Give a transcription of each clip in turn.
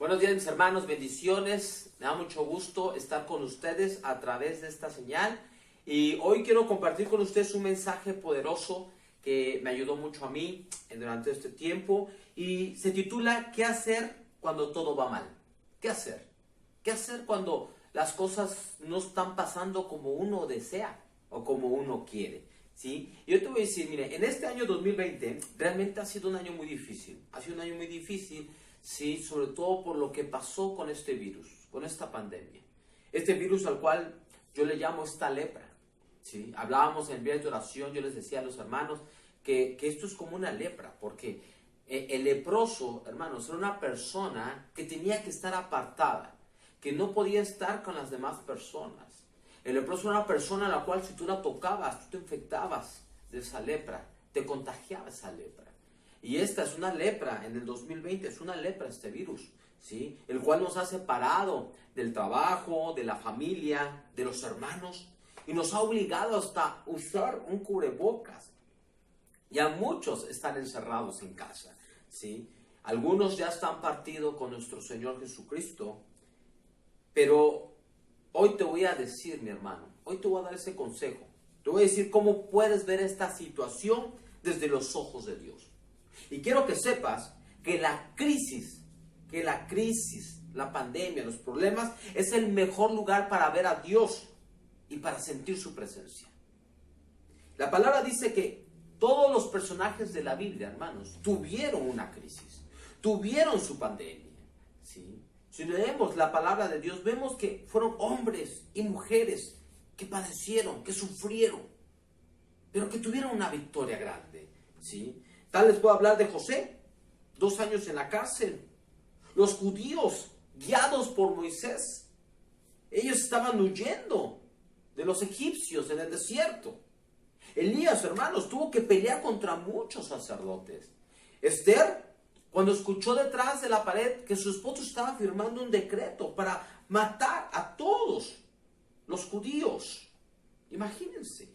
Buenos días, mis hermanos, bendiciones. Me da mucho gusto estar con ustedes a través de esta señal. Y hoy quiero compartir con ustedes un mensaje poderoso que me ayudó mucho a mí durante este tiempo. Y se titula ¿Qué hacer cuando todo va mal? ¿Qué hacer? ¿Qué hacer cuando las cosas no están pasando como uno desea o como uno quiere? ¿Sí? Yo te voy a decir, mire, en este año 2020 realmente ha sido un año muy difícil. Ha sido un año muy difícil, sí, sobre todo por lo que pasó con este virus, con esta pandemia. Este virus al cual yo le llamo esta lepra, ¿sí? Hablábamos en el día de oración, yo les decía a los hermanos que esto es como una lepra, porque el leproso, hermanos, era una persona que tenía que estar apartada, que no podía estar con las demás personas. El leproso era una persona a la cual si tú la tocabas, tú te infectabas de esa lepra, te contagiaba esa lepra. Y esta es una lepra, en el 2020 es una lepra este virus, ¿sí? El cual nos ha separado del trabajo, de la familia, de los hermanos, y nos ha obligado hasta usar un cubrebocas. Ya muchos están encerrados en casa, ¿sí? Algunos ya están partidos con nuestro Señor Jesucristo, pero hoy te voy a decir, mi hermano, hoy te voy a dar ese consejo. Te voy a decir cómo puedes ver esta situación desde los ojos de Dios. Y quiero que sepas que la crisis, la pandemia, los problemas, es el mejor lugar para ver a Dios y para sentir su presencia. La palabra dice que todos los personajes de la Biblia, hermanos, tuvieron una crisis, tuvieron su pandemia, ¿sí? Si leemos la palabra de Dios, vemos que fueron hombres y mujeres que padecieron, que sufrieron, pero que tuvieron una victoria grande, ¿sí? Tal les puedo hablar de José, 2 años en la cárcel. Los judíos, guiados por Moisés, ellos estaban huyendo de los egipcios en el desierto. Elías, hermanos, tuvo que pelear contra muchos sacerdotes. Esther, cuando escuchó detrás de la pared que su esposo estaba firmando un decreto para matar a todos los judíos. Imagínense.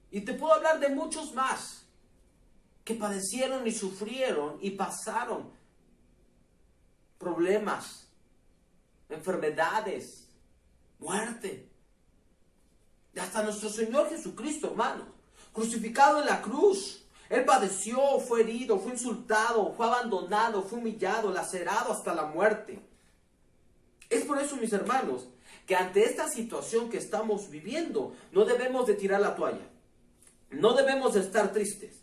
Y te puedo hablar de muchos más que padecieron y sufrieron y pasaron problemas, enfermedades, muerte. Y hasta nuestro Señor Jesucristo, hermanos, crucificado en la cruz, Él padeció, fue herido, fue insultado, fue abandonado, fue humillado, lacerado hasta la muerte. Es por eso, mis hermanos, que ante esta situación que estamos viviendo, no debemos de tirar la toalla. No debemos de estar tristes.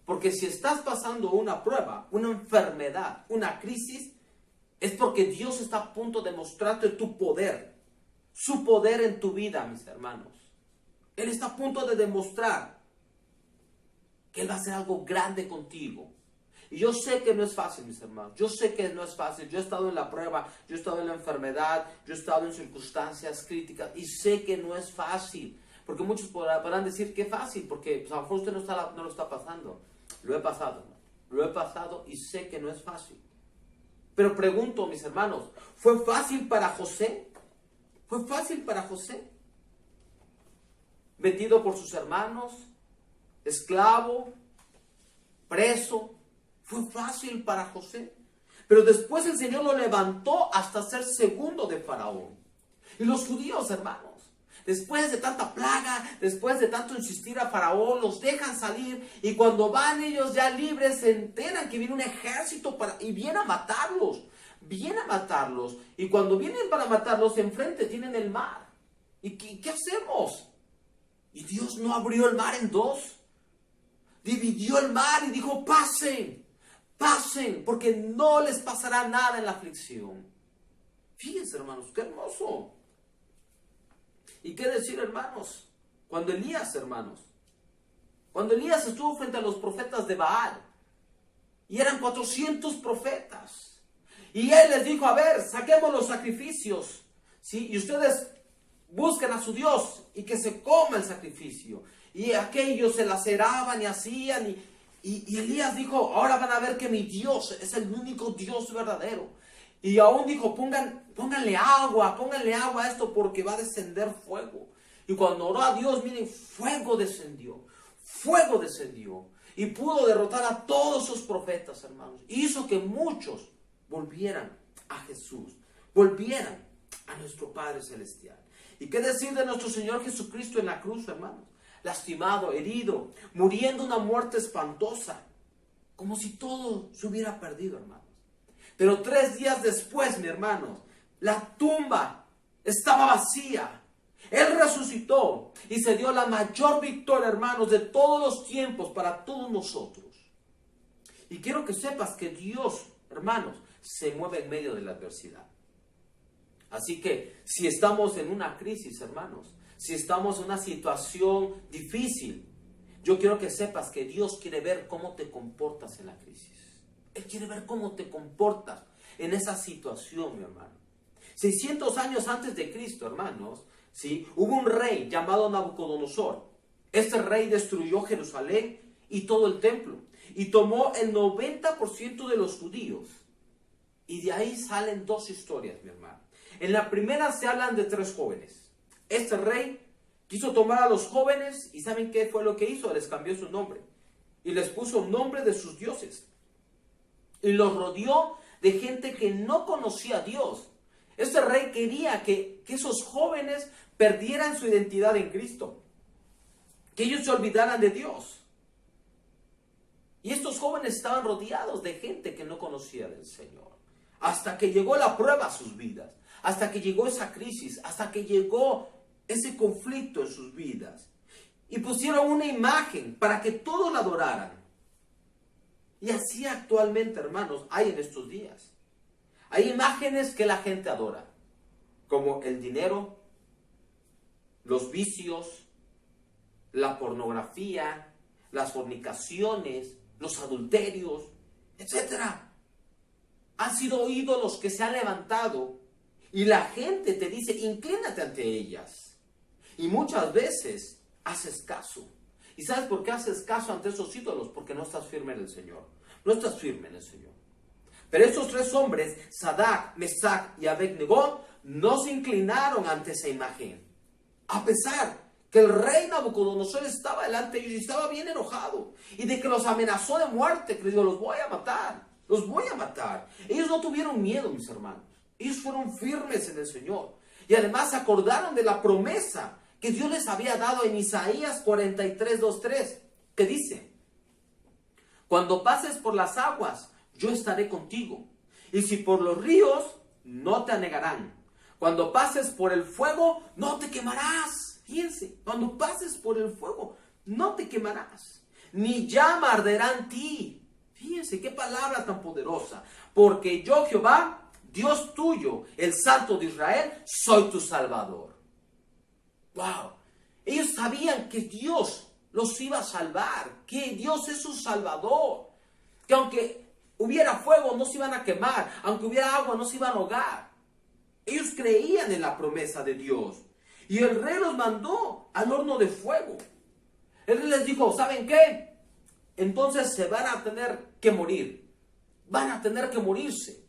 Porque si estás pasando una prueba, una enfermedad, una crisis, es porque Dios está a punto de mostrarte tu poder, su poder en tu vida, mis hermanos. Él está a punto de demostrar que Él va a hacer algo grande contigo. Y yo sé que no es fácil, mis hermanos. Yo sé que no es fácil. Yo he estado en la prueba, yo he estado en la enfermedad, yo he estado en circunstancias críticas y sé que no es fácil. Porque muchos podrán decir que es fácil, porque pues, a lo mejor usted no lo está pasando. Lo he pasado y sé que no es fácil. Pero pregunto, mis hermanos, ¿fue fácil para José? ¿Fue fácil para José? Vendido por sus hermanos, esclavo, preso. ¿Fue fácil para José? Pero después el Señor lo levantó hasta ser segundo de Faraón. Y los judíos, hermanos, después de tanta plaga, después de tanto insistir a Faraón, los dejan salir y cuando van ellos ya libres se enteran que viene un ejército y viene a matarlos. Viene a matarlos. Y cuando vienen para matarlos, enfrente tienen el mar. ¿Y qué hacemos? Y Dios no abrió el mar en 2. Dividió el mar y dijo, pasen, pasen, porque no les pasará nada en la aflicción. Fíjense, hermanos, qué hermoso. ¿Y qué decir, hermanos? Cuando Elías estuvo frente a los profetas de Baal, y eran 400 profetas, y él les dijo, a ver, saquemos los sacrificios, ¿sí? Y ustedes busquen a su Dios, y que se coma el sacrificio. Y aquellos se laceraban y hacían, y Elías dijo, ahora van a ver que mi Dios es el único Dios verdadero. Y aún dijo, pónganle agua a esto porque va a descender fuego. Y cuando oró a Dios, miren, fuego descendió. Y pudo derrotar a todos sus profetas, hermanos. Hizo que muchos volvieran a Jesús, volvieran a nuestro Padre Celestial. ¿Y qué decir de nuestro Señor Jesucristo en la cruz, hermanos? Lastimado, herido, muriendo una muerte espantosa, como si todo se hubiera perdido, hermanos. Pero 3 días después, mi hermanos, la tumba estaba vacía. Él resucitó y se dio la mayor victoria, hermanos, de todos los tiempos para todos nosotros. Y quiero que sepas que Dios, hermanos, se mueve en medio de la adversidad. Así que si estamos en una crisis, hermanos, si estamos en una situación difícil, yo quiero que sepas que Dios quiere ver cómo te comportas en la crisis. Él quiere ver cómo te comportas en esa situación, mi hermano. 600 años antes de Cristo, hermanos, ¿sí? Hubo un rey llamado Nabucodonosor. Este rey destruyó Jerusalén y todo el templo y tomó el 90% de los judíos. Y de ahí salen 2 historias, mi hermano. En la primera se hablan de 3 jóvenes. Este rey quiso tomar a los jóvenes y ¿saben qué fue lo que hizo? Les cambió su nombre y les puso nombre de sus dioses. Y los rodeó de gente que no conocía a Dios. Este rey quería que esos jóvenes perdieran su identidad en Cristo, que ellos se olvidaran de Dios. Y estos jóvenes estaban rodeados de gente que no conocía del Señor. Hasta que llegó la prueba a sus vidas, hasta que llegó esa crisis, hasta que llegó ese conflicto en sus vidas. Y pusieron una imagen para que todos la adoraran. Y así actualmente, hermanos, hay en estos días. Hay imágenes que la gente adora, como el dinero, los vicios, la pornografía, las fornicaciones, los adulterios, etc. Han sido ídolos que se han levantado y la gente te dice, inclínate ante ellas. Y muchas veces haces caso. ¿Y sabes por qué haces caso ante esos ídolos? Porque no estás firme en el Señor. No estás firme en el Señor. Pero estos 3 hombres, Sadrach, Mesach y Abed-Negó, no se inclinaron ante esa imagen. A pesar que el rey Nabucodonosor estaba delante de ellos y estaba bien enojado. Y de que los amenazó de muerte, que les dijo, los voy a matar. Los voy a matar. Ellos no tuvieron miedo, mis hermanos. Ellos fueron firmes en el Señor. Y además se acordaron de la promesa que Dios les había dado en Isaías 43, 2-3, que dice, cuando pases por las aguas, yo estaré contigo. Y si por los ríos, no te anegarán. Cuando pases por el fuego, no te quemarás. Fíjense, cuando pases por el fuego, no te quemarás. Ni llama arderá en ti. Fíjense, qué palabra tan poderosa. Porque yo, Jehová, Dios tuyo, el Santo de Israel, soy tu Salvador. ¡Wow! Ellos sabían que Dios los iba a salvar, que Dios es su Salvador, que aunque hubiera fuego no se iban a quemar, aunque hubiera agua no se iban a ahogar. Ellos creían en la promesa de Dios. Y el rey los mandó al horno de fuego. El rey les dijo, ¿saben qué? Entonces se van a tener que morir. Van a tener que morirse.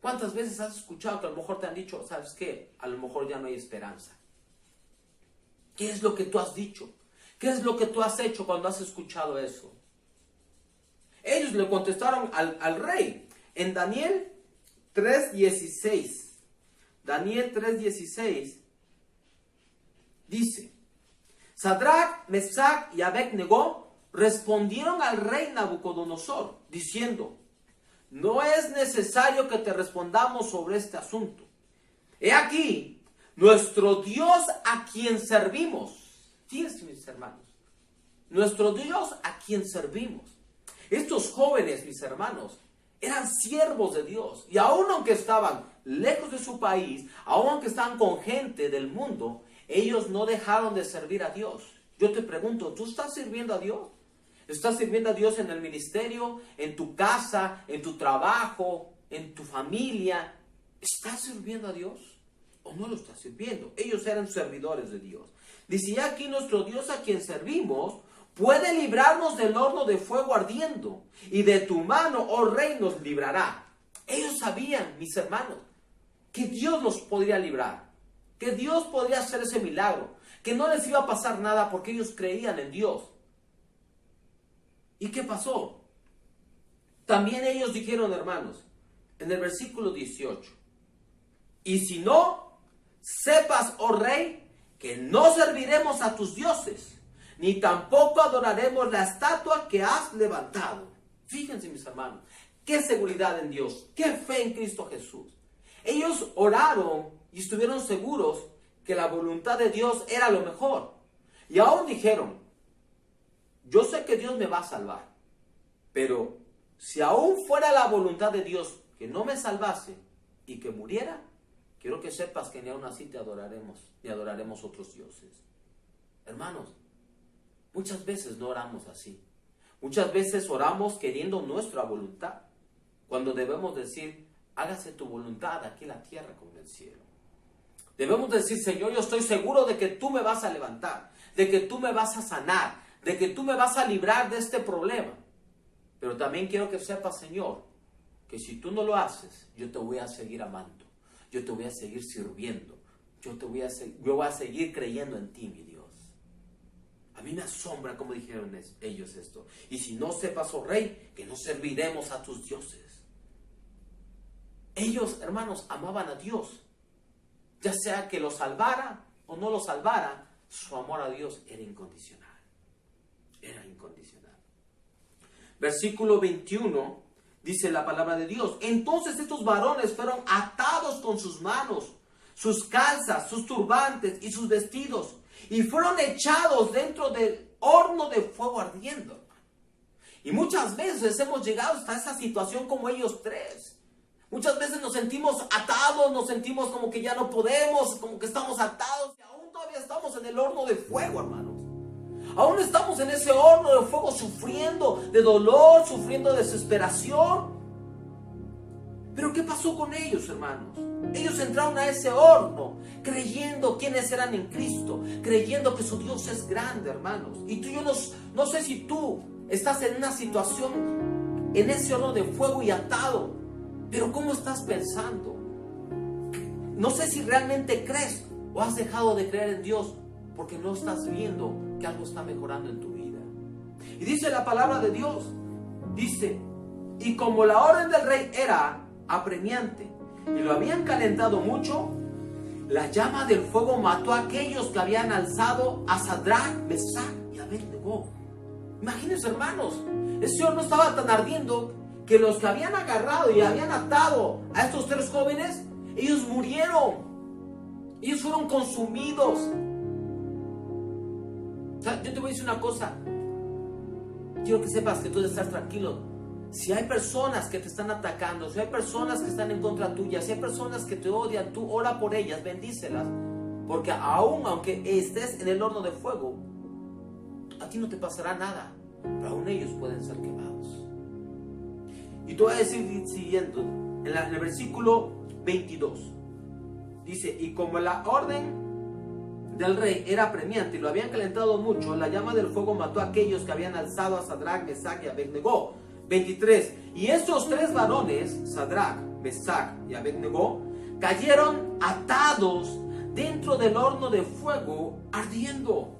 ¿Cuántas veces has escuchado que a lo mejor te han dicho, ¿sabes qué? A lo mejor ya no hay esperanza. ¿Qué es lo que tú has dicho? ¿Qué es lo que tú has hecho cuando has escuchado eso? Ellos le contestaron al rey en Daniel 3:16. Daniel 3:16 dice, Sadrach, Mesach y Abed-Negó respondieron al rey Nabucodonosor diciendo, no es necesario que te respondamos sobre este asunto. He aquí, nuestro Dios a quien servimos. Fíjense, mis hermanos, nuestro Dios a quien servimos. Estos jóvenes, mis hermanos, eran siervos de Dios. Y aun aunque estaban lejos de su país, aun aunque estaban con gente del mundo, ellos no dejaron de servir a Dios. Yo te pregunto, ¿tú estás sirviendo a Dios? ¿Estás sirviendo a Dios en el ministerio, en tu casa, en tu trabajo, en tu familia? ¿Estás sirviendo a Dios o no lo estás sirviendo? Ellos eran servidores de Dios. Dice, aquí nuestro Dios a quien servimos puede librarnos del horno de fuego ardiendo, y de tu mano, oh rey, nos librará. Ellos sabían, mis hermanos, que Dios los podría librar, que Dios podría hacer ese milagro, que no les iba a pasar nada porque ellos creían en Dios. ¿Y qué pasó? También ellos dijeron, hermanos, en el versículo 18. Y si no, sepas, oh rey, que no serviremos a tus dioses, ni tampoco adoraremos la estatua que has levantado. Fíjense, mis hermanos, qué seguridad en Dios, qué fe en Cristo Jesús. Ellos oraron y estuvieron seguros que la voluntad de Dios era lo mejor. Y aún dijeron, yo sé que Dios me va a salvar, pero si aún fuera la voluntad de Dios que no me salvase y que muriera, quiero que sepas que ni aún así te adoraremos, ni adoraremos otros dioses. Hermanos, muchas veces no oramos así. Muchas veces oramos queriendo nuestra voluntad, cuando debemos decir, hágase tu voluntad aquí en la tierra como en el cielo. Debemos decir, Señor, yo estoy seguro de que tú me vas a levantar, de que tú me vas a sanar, de que tú me vas a librar de este problema. Pero también quiero que sepas, Señor, que si tú no lo haces, yo te voy a seguir amando, yo te voy a seguir sirviendo, yo voy a seguir creyendo en ti, mi Dios. A mí me asombra cómo dijeron ellos esto. Y si no sepas, oh rey, que no serviremos a tus dioses. Ellos, hermanos, amaban a Dios. Ya sea que lo salvara o no lo salvara, su amor a Dios era incondicional. Era incondicional. Versículo 21 dice la palabra de Dios. Entonces estos varones fueron atados con sus manos, sus calzas, sus turbantes y sus vestidos, y fueron echados dentro del horno de fuego ardiendo. Y muchas veces hemos llegado hasta esa situación como ellos tres. Muchas veces nos sentimos atados, nos sentimos como que ya no podemos, como que estamos atados, y aún todavía estamos en el horno de fuego, hermanos. Aún estamos en ese horno de fuego sufriendo de dolor, sufriendo de desesperación. Pero ¿qué pasó con ellos, hermanos? Ellos entraron a ese horno creyendo quiénes eran en Cristo, creyendo que su Dios es grande, hermanos. Y tú, yo no sé si tú estás en una situación en ese horno de fuego y atado, pero ¿cómo estás pensando? No sé si realmente crees o has dejado de creer en Dios porque no estás viendo que algo está mejorando en tu vida. Y dice la palabra de Dios, dice, y como la orden del rey era apremiante y lo habían calentado mucho, la llama del fuego mató a aquellos que habían alzado a Sadrach, Mesach y Abednego. Imagínense, hermanos, ese horno estaba tan ardiendo que los que habían agarrado y habían atado a estos tres jóvenes, ellos murieron. Ellos fueron consumidos. O sea, yo te voy a decir una cosa. Quiero que sepas que tú debes estar tranquilo. Si hay personas que te están atacando, si hay personas que están en contra tuya, si hay personas que te odian, tú ora por ellas, bendícelas. Porque aunque estés en el horno de fuego, a ti no te pasará nada, pero aún ellos pueden ser quemados. Y te voy a decir siguiendo, en el versículo 22, dice, y como la orden del rey era apremiante y lo habían calentado mucho, la llama del fuego mató a aquellos que habían alzado a Sadrach, Mesach y Abednego. 23, y estos tres varones, Sadrach, Mesach y Abednego, cayeron atados dentro del horno de fuego ardiendo.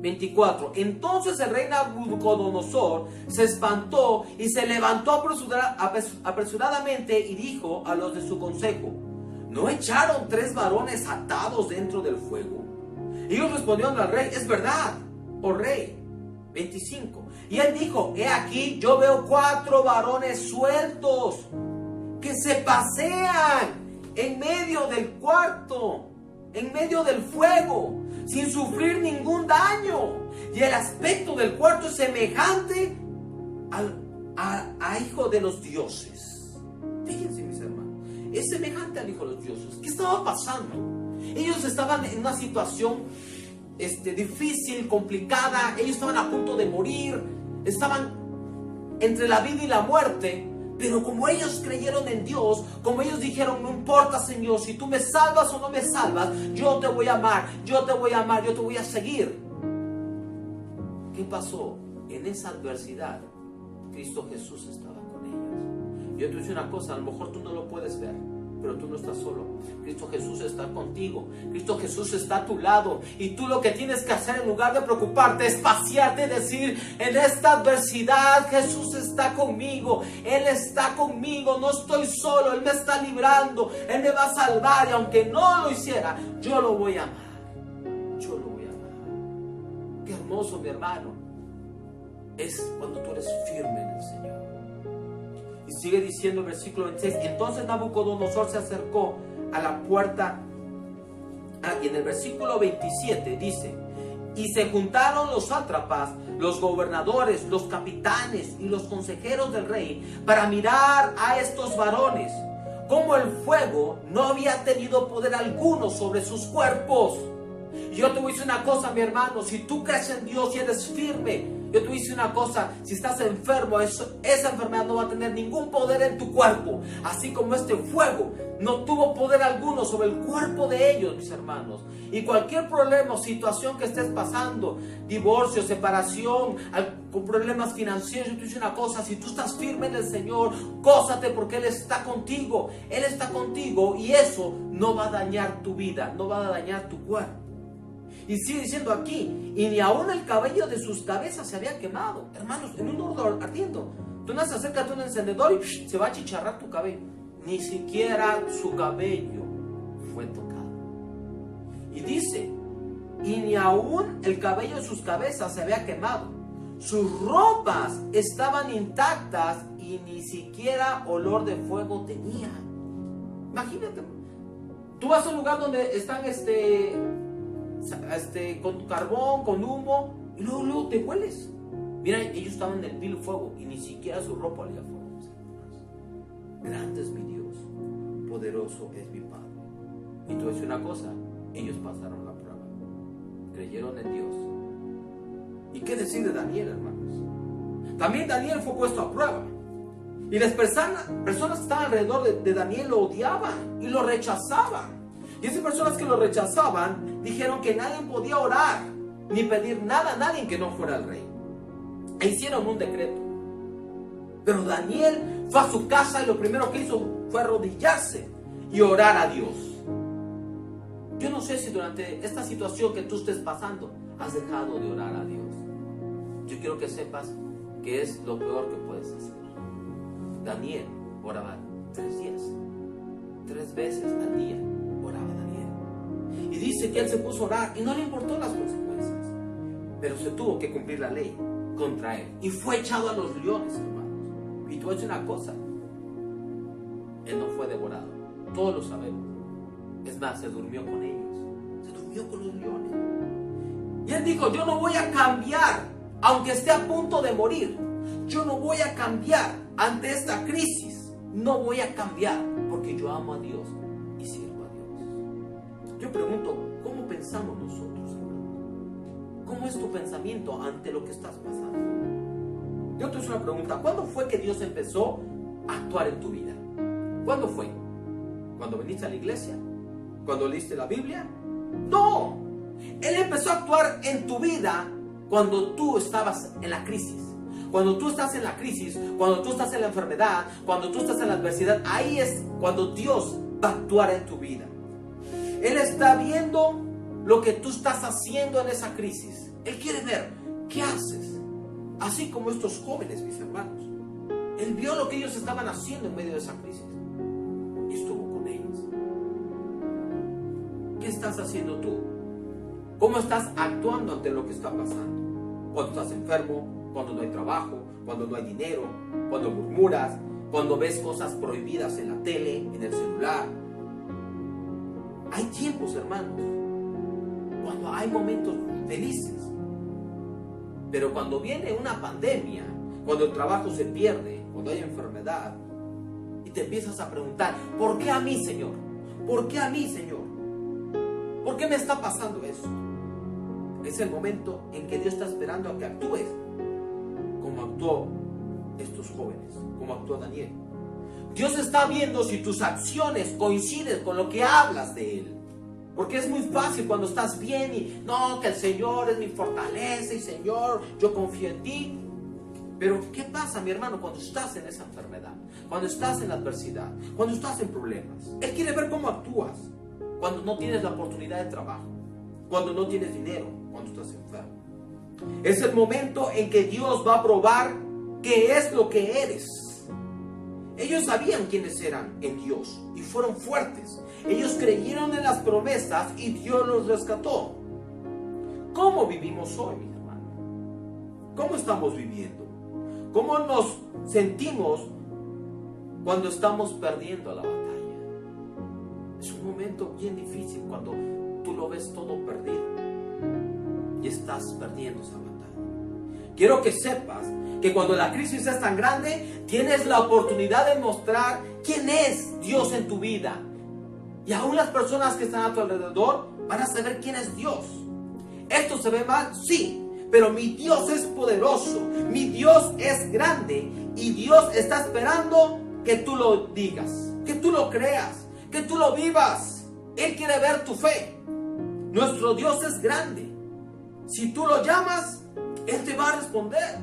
24. Entonces el rey Nabucodonosor se espantó y se levantó apresuradamente y dijo a los de su consejo, ¿no echaron tres varones atados dentro del fuego? Ellos respondieron al rey, es verdad, oh rey. 25. Y él dijo, he aquí, yo veo 4 varones sueltos que se pasean en medio del cuarto, en medio del fuego, sin sufrir ningún daño. Y el aspecto del cuarto es semejante a hijo de los dioses. Fíjense, mis hermanos, es semejante al hijo de los dioses. ¿Qué estaba pasando? Ellos estaban en una situación difícil, complicada. Ellos estaban a punto de morir, estaban entre la vida y la muerte. Pero como ellos creyeron en Dios, como ellos dijeron, no importa, Señor, si tú me salvas o no me salvas, yo te voy a amar, yo te voy a amar, yo te voy a seguir. ¿Qué pasó? En esa adversidad, Cristo Jesús estaba con ellos. Yo te voy a decir una cosa, a lo mejor tú no lo puedes ver, pero tú no estás solo. Cristo Jesús está contigo. Cristo Jesús está a tu lado. Y tú lo que tienes que hacer en lugar de preocuparte es pasearte y decir: en esta adversidad Jesús está conmigo. Él está conmigo. No estoy solo. Él me está librando. Él me va a salvar. Y aunque no lo hiciera, yo lo voy a amar. Yo lo voy a amar. Qué hermoso, mi hermano, es cuando tú eres firme en el Señor. Y sigue diciendo el versículo 26. Entonces Nabucodonosor se acercó a la puerta. Y en el versículo 27 dice: y se juntaron los sátrapas, los gobernadores, los capitanes y los consejeros del rey para mirar a estos varones, como el fuego no había tenido poder alguno sobre sus cuerpos. Y yo te voy a decir una cosa, mi hermano: si tú crees en Dios y eres firme, yo te voy a decir una cosa: si estás enfermo, esa enfermedad no va a tener ningún poder en tu cuerpo. Así como este fuego no tuvo poder alguno sobre el cuerpo de ellos, mis hermanos. Y cualquier problema o situación que estés pasando, divorcio, separación, con problemas financieros, yo te voy a decir una cosa: si tú estás firme en el Señor, gózate, porque Él está contigo. Él está contigo, y eso no va a dañar tu vida, no va a dañar tu cuerpo. Y sigue diciendo aquí: y ni aún el cabello de sus cabezas se había quemado. Hermanos, en un horno ardiendo, tú no se acercas a un encendedor y se va a chicharrar tu cabello. Ni siquiera su cabello fue tocado. Y dice: y ni aún el cabello de sus cabezas se había quemado. Sus ropas estaban intactas y ni siquiera olor de fuego tenía. Imagínate, tú vas a un lugar donde están con carbón, con humo, y luego te hueles. Mira, ellos estaban en el vil fuego y ni siquiera su ropa olía a fuego. Grande es mi Dios, poderoso es mi Padre. Y te voy a decir una cosa: ellos pasaron la prueba, creyeron en Dios. ¿Y qué decir de Daniel, hermanos? También Daniel fue puesto a prueba. Y las personas que estaban alrededor de Daniel lo odiaban y lo rechazaban. Y esas personas que lo rechazaban dijeron que nadie podía orar ni pedir nada a nadie que no fuera el rey. E hicieron un decreto. Pero Daniel fue a su casa y lo primero que hizo fue arrodillarse y orar a Dios. Yo no sé si durante esta situación que tú estés pasando has dejado de orar a Dios. Yo quiero que sepas que es lo peor que puedes hacer. Daniel oraba 3 días, 3 veces al día oraba Daniel. Y dice que él se puso a orar y no le importó las consecuencias, pero se tuvo que cumplir la ley contra él y fue echado a los leones, hermanos. Y tú has hecho una cosa: él no fue devorado, todos lo sabemos. Es más, se durmió con ellos, se durmió con los leones. Y él dijo: yo no voy a cambiar, aunque esté a punto de morir. Yo no voy a cambiar ante esta crisis. No voy a cambiar, porque yo amo a Dios y sirvo a Dios. Yo pregunto: ¿cómo pensamos nosotros, hermanos? ¿Cómo es tu pensamiento ante lo que estás pasando? Yo te hice una pregunta: ¿cuándo fue que Dios empezó a actuar en tu vida? ¿Cuándo fue? ¿Cuando viniste a la iglesia? ¿Cuando leíste la Biblia? No. Él empezó a actuar en tu vida cuando tú estabas en la crisis. Cuando tú estás en la crisis, cuando tú estás en la enfermedad, cuando tú estás en la adversidad, ahí es cuando Dios va a actuar en tu vida. Él está viendo lo que tú estás haciendo en esa crisis. Él quiere ver qué haces. Así como estos jóvenes, mis hermanos. Él vio lo que ellos estaban haciendo en medio de esa crisis y estuvo con ellos. ¿Qué estás haciendo tú? ¿Cómo estás actuando ante lo que está pasando? Cuando estás enfermo, cuando no hay trabajo, cuando no hay dinero, cuando murmuras, cuando ves cosas prohibidas en la tele, en el celular. Hay tiempos, hermanos, cuando hay momentos felices. Pero cuando viene una pandemia, cuando el trabajo se pierde, cuando hay enfermedad, y te empiezas a preguntar: ¿por qué a mí, Señor? ¿Por qué a mí, Señor? ¿Por qué me está pasando esto? Es el momento en que Dios está esperando a que actúes como actuó estos jóvenes, como actuó Daniel. Dios está viendo si tus acciones coinciden con lo que hablas de Él. Porque es muy fácil cuando estás bien y no, que el Señor es mi fortaleza y Señor, yo confío en ti. Pero ¿qué pasa, mi hermano, cuando estás en esa enfermedad? Cuando estás en la adversidad, cuando estás en problemas. Él quiere ver cómo actúas cuando no tienes la oportunidad de trabajo, cuando no tienes dinero, cuando estás enfermo. Es el momento en que Dios va a probar qué es lo que eres. Ellos sabían quiénes eran en Dios y fueron fuertes. Ellos creyeron en las promesas y Dios los rescató. ¿Cómo vivimos hoy, mi hermano? ¿Cómo estamos viviendo? ¿Cómo nos sentimos cuando estamos perdiendo la batalla? Es un momento bien difícil cuando tú lo ves todo perdido y estás perdiendo esa batalla. Quiero que sepas que cuando la crisis es tan grande, tienes la oportunidad de mostrar quién es Dios en tu vida. Y aún las personas que están a tu alrededor van a saber quién es Dios. ¿Esto se ve mal? Sí. Pero mi Dios es poderoso, mi Dios es grande y Dios está esperando que tú lo digas, que tú lo creas, que tú lo vivas. Él quiere ver tu fe. Nuestro Dios es grande. Si tú lo llamas, Él te va a responder.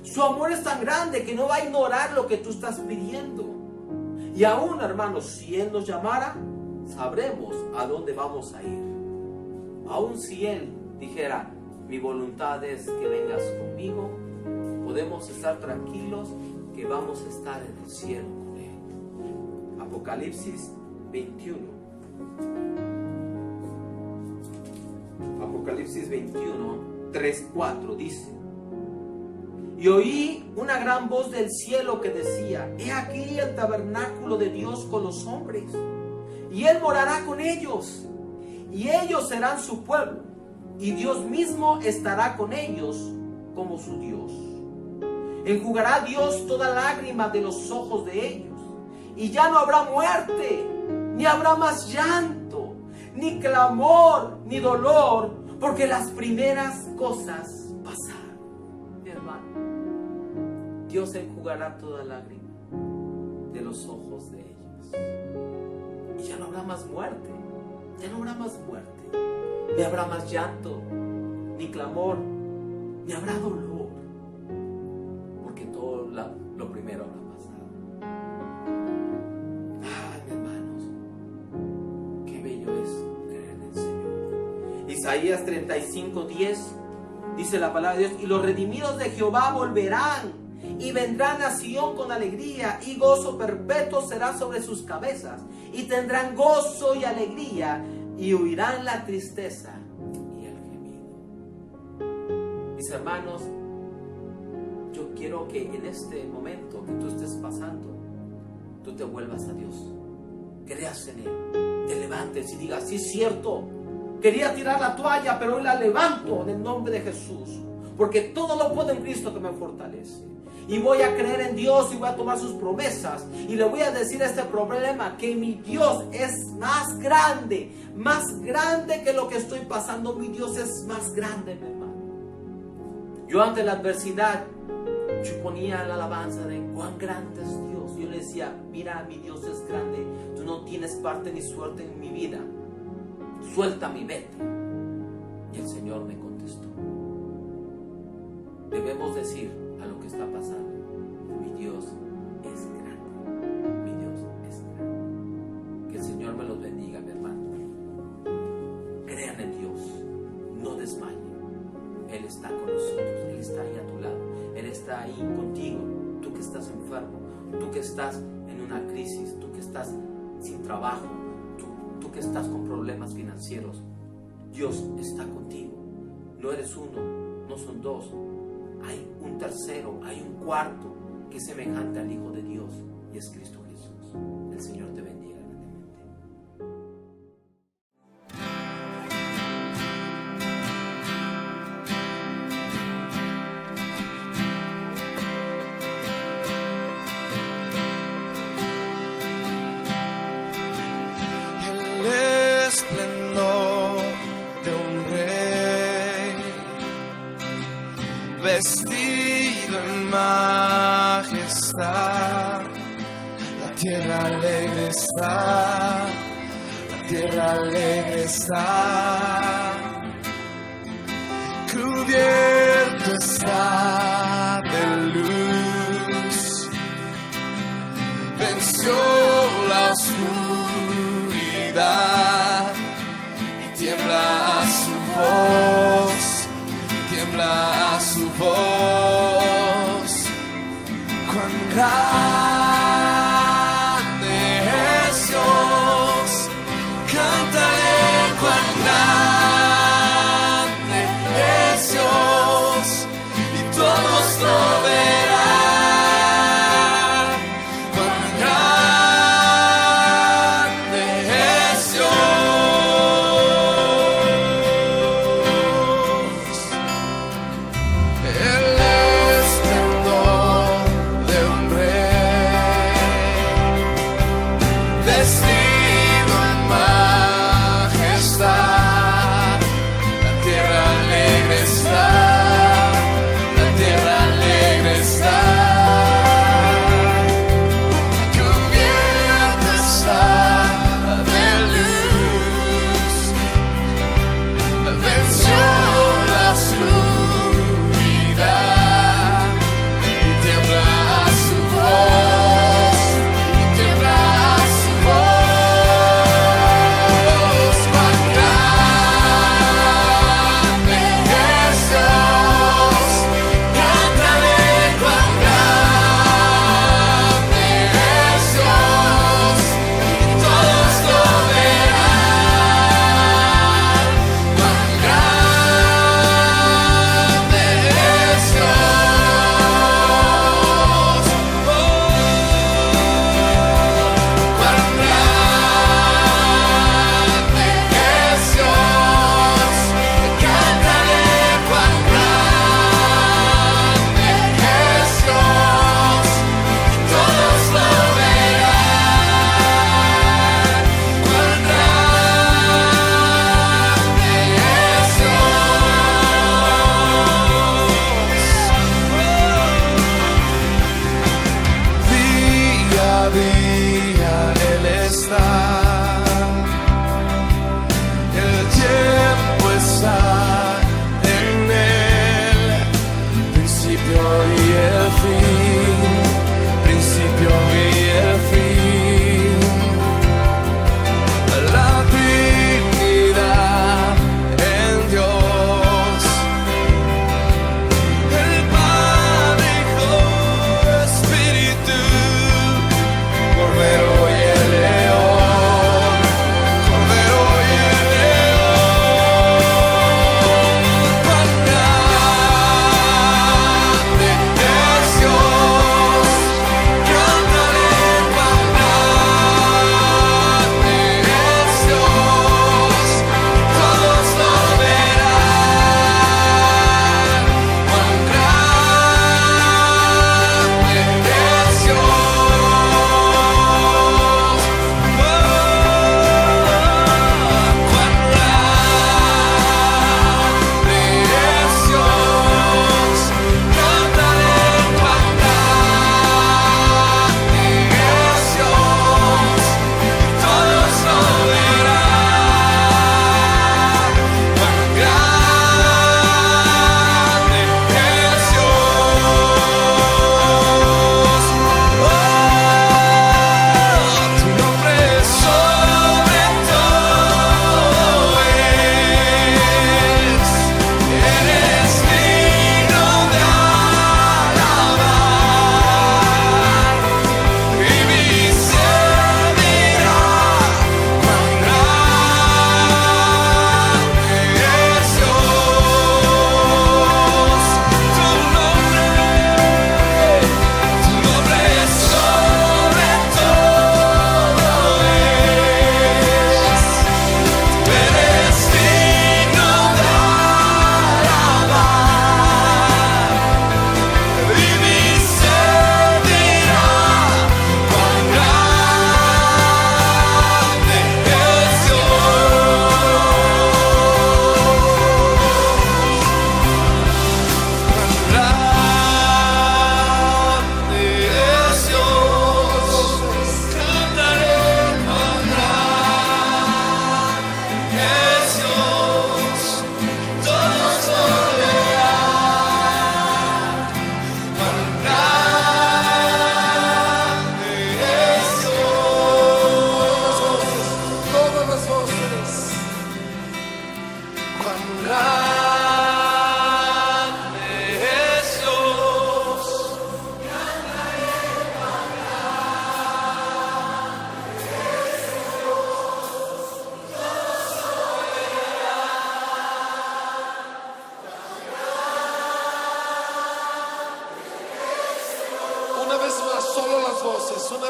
Su amor es tan grande que no va a ignorar lo que tú estás pidiendo. Y aún, hermanos, si Él nos llamara, sabremos a dónde vamos a ir. Aún si Él dijera, mi voluntad es que vengas conmigo, podemos estar tranquilos que vamos a estar en el cielo con Él. Apocalipsis 21. Apocalipsis 21, 3, 4 dice: y oí una gran voz del cielo que decía: he aquí el tabernáculo de Dios con los hombres, y Él morará con ellos, y ellos serán su pueblo. Y Dios mismo estará con ellos como su Dios. Enjugará Dios toda lágrima de los ojos de ellos. Y ya no habrá muerte, ni habrá más llanto, ni clamor, ni dolor, porque las primeras cosas pasaron. Mi hermano, Dios enjugará toda lágrima de los ojos de ellos. Y ya no habrá más muerte, ya no habrá más muerte. Ni habrá más llanto, ni clamor, ni habrá dolor, porque todo lo primero habrá pasado. Ay, hermanos, qué bello es creer en el Señor. Isaías 35:10 dice la palabra de Dios: y los redimidos de Jehová volverán, y vendrán a Sión con alegría, y gozo perpetuo será sobre sus cabezas, y tendrán gozo y alegría, y huirán la tristeza y el gemido. Mis hermanos, yo quiero que en este momento que tú estés pasando, tú te vuelvas a Dios, creas en Él, te levantes y digas: sí, es cierto, quería tirar la toalla, pero hoy la levanto en el nombre de Jesús, porque todo lo puedo en Cristo que me fortalece. Y voy a creer en Dios y voy a tomar sus promesas. Y le voy a decir a este problema que mi Dios es más grande que lo que estoy pasando. Mi Dios es más grande, mi hermano. Yo ante la adversidad, yo ponía la alabanza de cuán grande es Dios. Yo le decía: mira, mi Dios es grande. Tú no tienes parte ni suerte en mi vida. Suéltame y vete. Y el Señor me contestó. Debemos decir a lo que está pasando: mi Dios es grande, mi Dios es grande. Que el Señor me los bendiga, mi hermano. Crean en Dios, no desmayen. Él está con nosotros, Él está ahí a tu lado, Él está ahí contigo. Tú que estás enfermo, tú que estás en una crisis, tú que estás sin trabajo, tú que estás con problemas financieros, Dios está contigo. No eres uno, no son dos. Hay un tercero, hay un cuarto que es semejante al Hijo de Dios, y es Cristo Jesús. El Señor te bendiga. El esplendor de un rey, vestido en majestad, la tierra alegre está, la tierra alegre está, cubierto está de luz. venció la oscuridad y tiembla a su voz, tiembla a su voz. Cuán grande es Dios, cántale cuán grande es Dios y todos lo verán. Cuán grande es Dios. El esplendor de un rey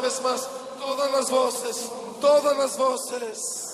vez más, todas las voces, todas las voces.